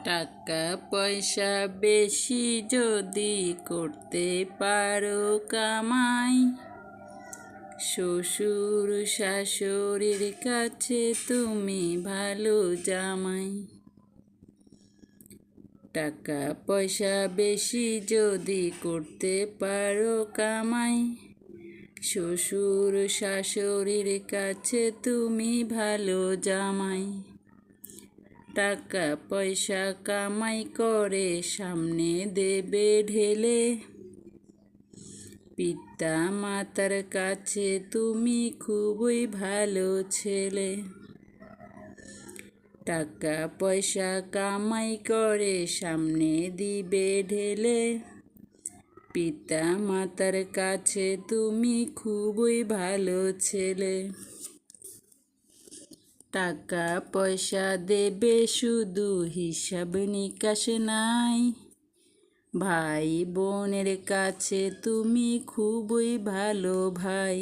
টাকা পয়সা বেশি যদি করতে পারো কামাই, শ্বশুর শাশুড়ির কাছে তুমি ভালো জামাই। টাকা পয়সা বেশি যদি করতে পারো কামাই, শ্বশুর শাশুড়ির কাছে তুমি ভালো জামাই। টাকা পয়সা কামাই করে সামনে দেবে ঢেলে, পিতা মাতার কাছে তুমি খুবই ভালো ছেলে। টাকা পয়সা কামাই করে সামনে দিবে ঢেলে, পিতা মাতার কাছে তুমি খুবই ভালো ছেলে। টাকা পয়সা দেবে শুধু হিসাব নিকাশ নাই, ভাই বোনের কাছে তুমি খুবই ভালো ভাই।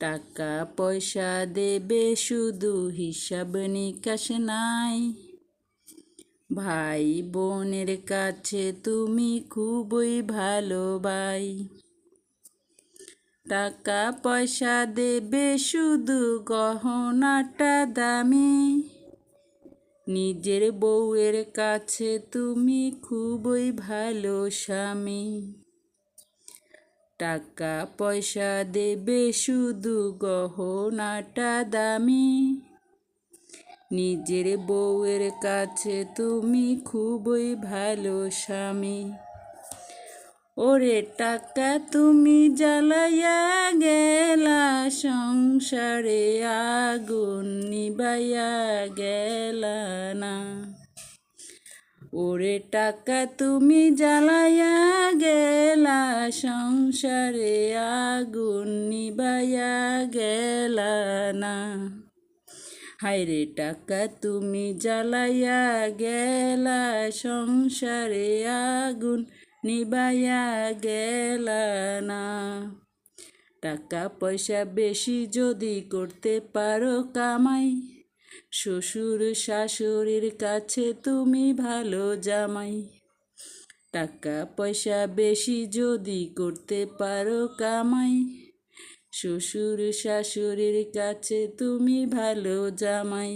টাকা পয়সা দেবে শুধু হিসাব নিকাশ নাই, ভাই বোনের কাছে তুমি খুবই ভালো ভাই। টাকা পয়সা দেবে শুধু গহনাটা দামি, নিজের বউয়ের কাছে তুমি খুবই ভালো স্বামী। টাকা পয়সা দেবে শুধু গহনাটা দামি, নিজের বউয়ের কাছে তুমি খুবই ভালো স্বামী। ওরে টাকা তুমি জ্বালাইয়া গেলা, সংসারে আগুন নিবাইয়া গেলা না। ওরে টাকা তুমি জ্বালাইয়া গেলা, সংসারে আগুন নিবাইয়া গেলা না। হায়রে টাকা তুমি জ্বালাইয়া গেলা, সংসারে আগুন নিবাইয়া গেলা না। টাকা পয়সা বেশি যদি করতে পারো কামাই, শ্বশুর শাশুড়ির কাছে তুমি ভালো জামাই। টাকা পয়সা বেশি যদি করতে পারো কামাই, শ্বশুর শাশুড়ির কাছে তুমি ভালো জামাই।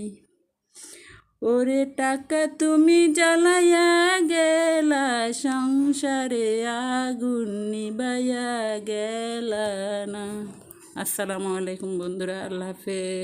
ওরে টাকা তুমি জ্বালাইয়া গেলা, সংসারে আগুন নিবাইয়া গেলা না। আসসালামু আলাইকুম বন্ধুরা, আল্লাহ হাফেজ।